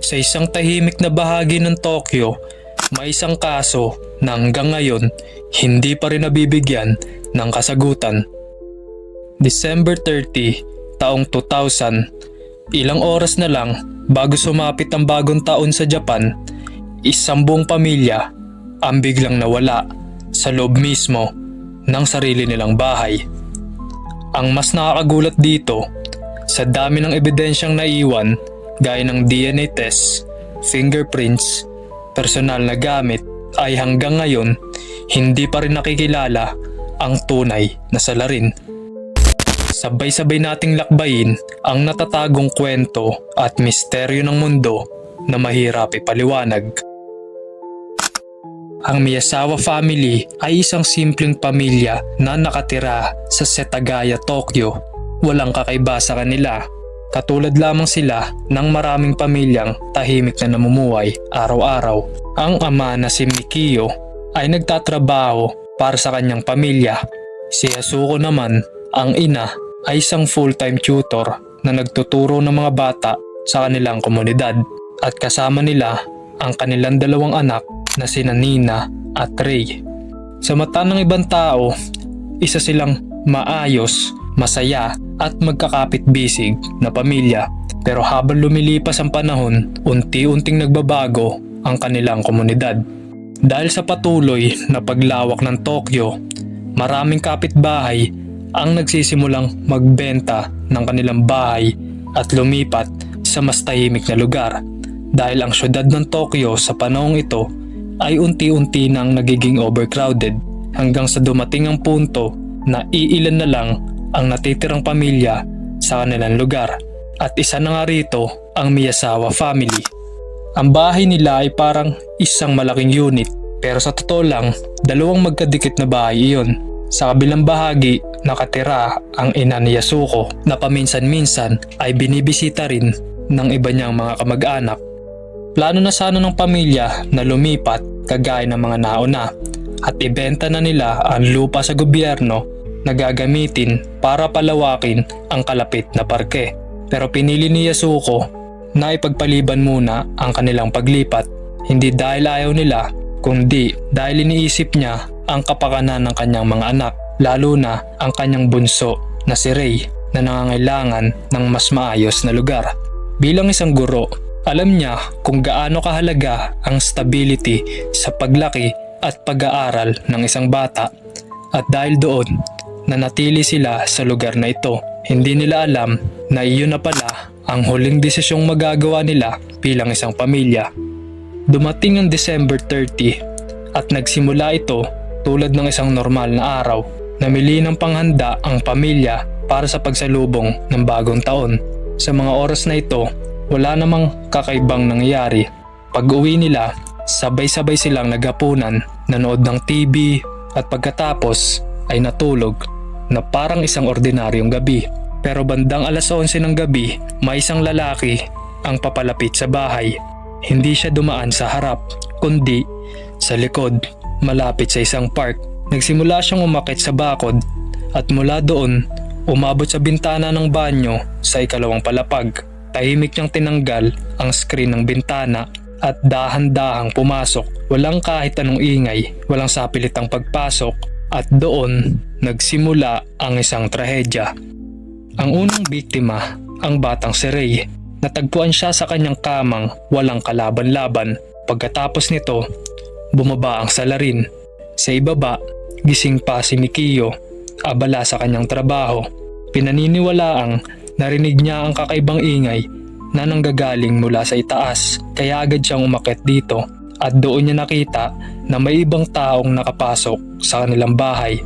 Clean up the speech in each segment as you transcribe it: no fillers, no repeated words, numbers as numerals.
Sa isang tahimik na bahagi ng Tokyo, may isang kaso na hanggang ngayon hindi pa rin nabibigyan ng kasagutan. December 30, taong 2000, ilang oras na lang bago sumapit ang bagong taon sa Japan, isang buong pamilya ang biglang nawala sa loob mismo ng sarili nilang bahay. Ang mas nakakagulat dito, sa dami ng ebidensyang naiwan gaya ng DNA test, fingerprints, personal na gamit ay hanggang ngayon hindi pa rin nakikilala ang tunay na salarin. Sabay-sabay nating lakbayin ang natatagong kwento at misteryo ng mundo na mahirap ipaliwanag. Ang Miyazawa family ay isang simpleng pamilya na nakatira sa Setagaya, Tokyo. Walang kakaiba sa kanila. Katulad lamang sila ng maraming pamilyang tahimik na namumuhay araw-araw. Ang ama na si Mikio ay nagtatrabaho para sa kanyang pamilya. Si Yasuko naman, ang ina, ay isang full-time tutor na nagtuturo ng mga bata sa kanilang komunidad. At kasama nila ang kanilang dalawang anak na sina Nina at Ray. Sa mata ng ibang tao, isa silang maayos, masaya at magkakapit-bisig na pamilya. Pero habang lumilipas ang panahon, unti-unting nagbabago ang kanilang komunidad. Dahil sa patuloy na paglawak ng Tokyo, maraming kapitbahay ang nagsisimulang magbenta ng kanilang bahay at lumipat sa mas tahimik na lugar. Dahil ang syudad ng Tokyo sa panahong ito ay unti-unti nang nagiging overcrowded hanggang sa dumating ang punto na iilan na lang ang natitirang pamilya sa kanilang lugar. At isa na nga rito ang Miyazawa family. Ang bahay nila ay parang isang malaking unit, pero sa totoo lang, dalawang magkadikit na bahay iyon. Sa kabilang bahagi, nakatira ang ina ni Yasuko na paminsan-minsan ay binibisita rin ng iba niyang mga kamag-anak. Plano na sana ng pamilya na lumipat kagaya ng mga nauna at ibenta na nila ang lupa sa gobyerno na gagamitin para palawakin ang kalapit na parke. Pero pinili ni Yasuko na ipagpaliban muna ang kanilang paglipat, hindi dahil ayaw nila kundi dahil iniisip niya ang kapakanan ng kanyang mga anak, lalo na ang kanyang bunso na si Ray na nangangailangan ng mas maayos na lugar. Bilang isang guro, alam niya kung gaano kahalaga ang stability sa paglaki at pag-aaral ng isang bata. At dahil doon, nanatili sila sa lugar na ito. Hindi nila alam na iyon na pala ang huling desisyong magagawa nila bilang isang pamilya. Dumating ang December 30 at nagsimula ito tulad ng isang normal na araw. Namili ng panghanda ang pamilya para sa pagsalubong ng bagong taon. Sa mga oras na ito, wala namang kakaibang nangyayari. Pag-uwi nila, sabay-sabay silang naghapunan, nanood ng TV at pagkatapos ay natulog na parang isang ordinaryong gabi. Pero bandang alas 11 ng gabi, may isang lalaki ang papalapit sa bahay. Hindi siya dumaan sa harap, kundi sa likod, malapit sa isang park. Nagsimula siyang umakyat sa bakod at mula doon, umabot sa bintana ng banyo sa ikalawang palapag. Tahimik niyang tinanggal ang screen ng bintana at dahan-dahang pumasok. Walang kahit anong ingay, walang sapilitang pagpasok at doon nagsimula ang isang trahedya. Ang unang biktima, ang batang si Ray. Natagpuan siya sa kanyang kamang walang kalaban-laban. Pagkatapos nito, bumaba ang salarin. Sa ibaba, gising pa si Mikio, abala sa kanyang trabaho. Pinaniniwalaang narinig niya ang kakaibang ingay na nanggagaling mula sa itaas, kaya agad siyang umakyat dito at doon niya nakita na may ibang taong nakapasok sa kanilang bahay.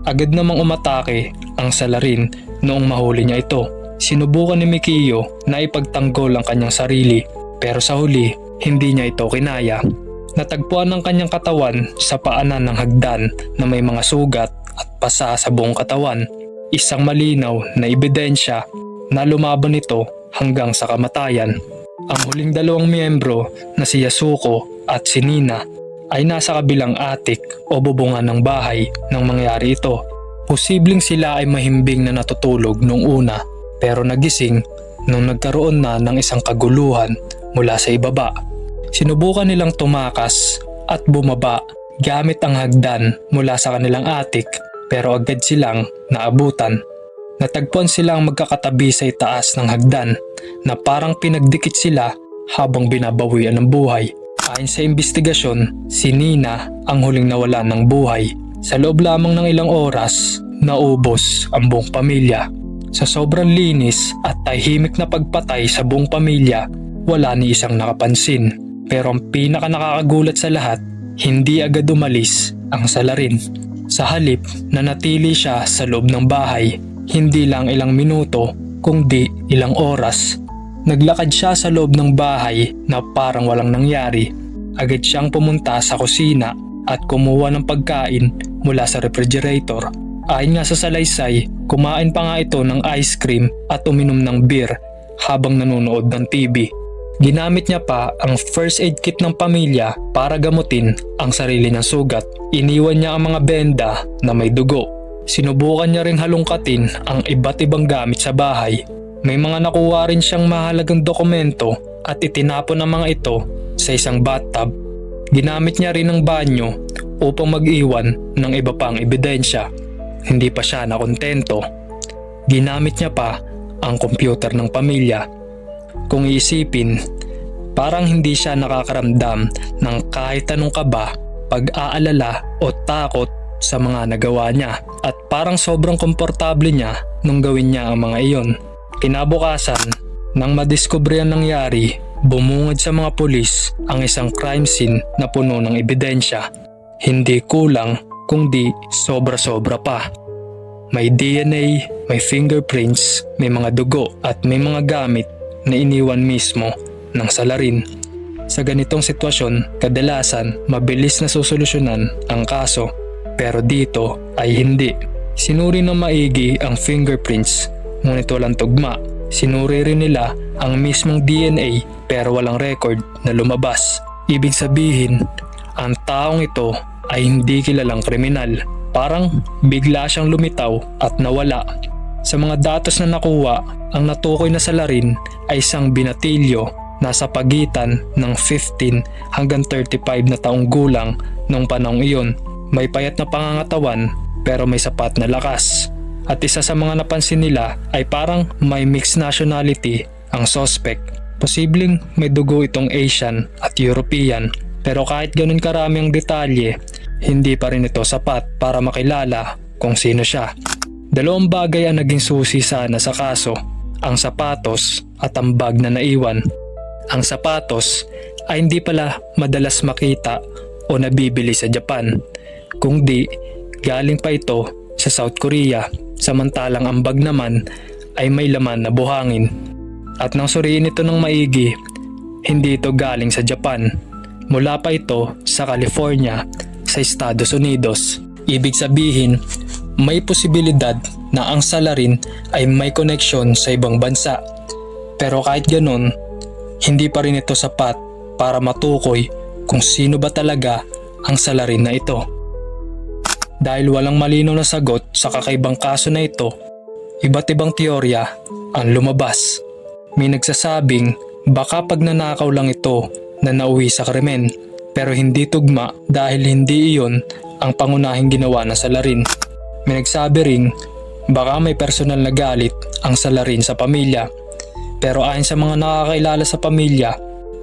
Agad namang umatake ang salarin noong mahuli niya ito. Sinubukan ni Mikio na ipagtanggol ang kanyang sarili, pero sa huli hindi niya ito kinaya. Natagpuan ang kanyang katawan sa paanan ng hagdan na may mga sugat at pasa sa buong katawan. Isang malinaw na ebidensya na lumaban ito hanggang sa kamatayan. Ang huling dalawang miyembro na si Yasuko at si Nina ay nasa kabilang attic o bubungan ng bahay nang mangyari ito. Posibleng sila ay mahimbing na natutulog nung una pero nagising nung nagkaroon na ng isang kaguluhan mula sa ibaba. Sinubukan nilang tumakas at bumaba gamit ang hagdan mula sa kanilang attic pero agad silang naabutan. Natagpuan silang magkakatabi sa itaas ng hagdan na parang pinagdikit sila habang binabawian ng buhay. Ayon sa investigasyon, si Nina ang huling nawalan ng buhay. Sa loob lamang ng ilang oras, naubos ang buong pamilya. Sa sobrang linis at tahimik na pagpatay sa buong pamilya, wala ni isang nakapansin. Pero ang pinaka nakakagulat sa lahat, hindi agad umalis ang salarin. Sa halip, nanatili siya sa loob ng bahay. Hindi lang ilang minuto, kundi ilang oras. Naglakad siya sa loob ng bahay na parang walang nangyari. Agad siyang pumunta sa kusina at kumuha ng pagkain mula sa refrigerator. Ayon nga sa salaysay, kumain pa nga ito ng ice cream at uminom ng beer habang nanonood ng TV. Ginamit niya pa ang first aid kit ng pamilya para gamutin ang sarili niyang sugat. Iniwan niya ang mga benda na may dugo. Sinubukan niya ring halongkatin ang iba't ibang gamit sa bahay. May mga nakuha rin siyang mahalagang dokumento at itinapon ang mga ito sa isang bathtub. Ginamit niya rin ang banyo upang mag-iwan ng iba pang ebidensya. Hindi pa siya nakontento. Ginamit niya pa ang computer ng pamilya. Kung iisipin, parang hindi siya nakakaramdam ng kahit anong kaba, pag-aalala o takot sa mga nagawa niya at parang sobrang komportable niya nung gawin niya ang mga iyon. Kinabukasan, nang madiskubre ang nangyari, bumungad sa mga pulis ang isang crime scene na puno ng ebidensya. Hindi kulang kundi sobra-sobra pa. May DNA, may fingerprints, may mga dugo at may mga gamit na iniwan mismo ng salarin. Sa ganitong sitwasyon, kadalasan mabilis na susolusyonan ang kaso. Pero dito ay hindi. Sinuri ng maigi ang fingerprints, ngunit walang tugma. Sinuri rin nila ang mismong DNA pero walang record na lumabas. Ibig sabihin, ang taong ito ay hindi kilalang kriminal. Parang bigla siyang lumitaw at nawala. Sa mga datos na nakuha, ang natukoy na salarin ay isang binatilyo nasa pagitan ng 15 hanggang 35 na taong gulang noong panahong iyon. May payat na pangangatawan pero may sapat na lakas. At isa sa mga napansin nila ay parang may mixed nationality ang suspect. Posibleng may dugo itong Asian at European pero kahit ganun karami ang detalye, hindi pa rin ito sapat para makilala kung sino siya. Dalawang bagay ang naging susi sana sa kaso, ang sapatos at ang bag na naiwan. Ang sapatos ay hindi pala madalas makita o nabibili sa Japan, kundi galing pa ito sa South Korea, samantalang ang bag naman ay may laman na buhangin. At nang suriin ito ng maigi, hindi ito galing sa Japan. Mula pa ito sa California sa Estados Unidos. Ibig sabihin, may posibilidad na ang salarin ay may koneksyon sa ibang bansa. Pero kahit ganun, hindi pa rin ito sapat para matukoy kung sino ba talaga ang salarin na ito. Dahil walang malinaw na sagot sa kakaibang kaso na ito, iba't ibang teorya ang lumabas. May nagsasabing baka pagnanakaw lang ito na nauwi sa krimen, pero hindi tugma dahil hindi iyon ang pangunahing ginawa ng salarin. May nagsabi ring baka may personal na galit ang salarin sa pamilya, pero ayon sa mga nakakailala sa pamilya,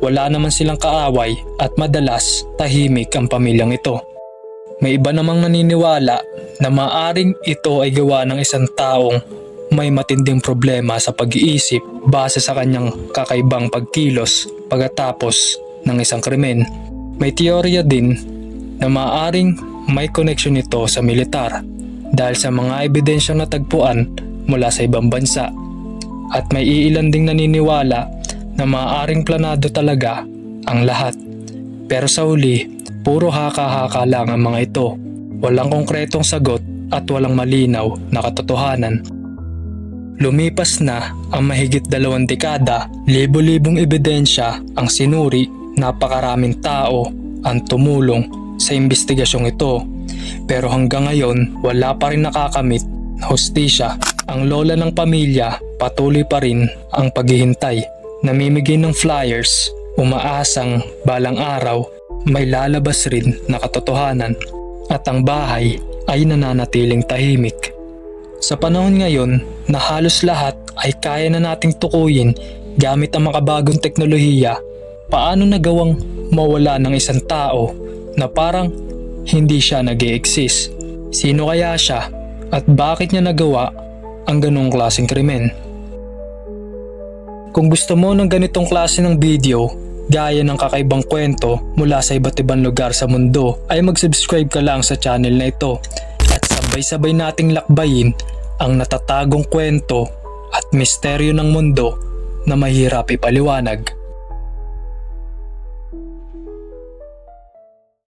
wala naman silang kaaway at madalas tahimik ang pamilyang ito. May iba namang naniniwala na maaring ito ay gawa ng isang taong may matinding problema sa pag-iisip base sa kanyang kakaibang pagkilos pagkatapos ng isang krimen. May teorya din na maaring may koneksyon ito sa militar dahil sa mga ebidensyang natagpuan mula sa ibang bansa. At may iilan ding naniniwala na maaring planado talaga ang lahat. Pero sa huli, puro haka-haka lang ang mga ito. Walang konkretong sagot at walang malinaw na katotohanan. Lumipas na ang mahigit 2 dekada, libo-libong ebidensya ang sinuri, napakaraming tao ang tumulong sa investigasyong ito. Pero hanggang ngayon, wala pa rin nakakamit na hustisya. Ang lola ng pamilya patuloy pa rin ang paghihintay. Namimigay ng flyers umaasang balang araw may lalabas rin na katotohanan at ang bahay ay nananatiling tahimik. Sa panahon ngayon na halos lahat ay kaya na nating tukuyin gamit ang makabagong teknolohiya, paano nagawang mawala ng isang tao na parang hindi siya nag-e-exist? Sino kaya siya at bakit niya nagawa ang ganong klaseng krimen? Kung gusto mo ng ganitong klase ng video, gaya ng kakaibang kwento mula sa iba't ibang lugar sa mundo, ay mag-subscribe ka lang sa channel na ito at sabay-sabay nating lakbayin ang natatagong kwento at misteryo ng mundo na mahirap ipaliwanag.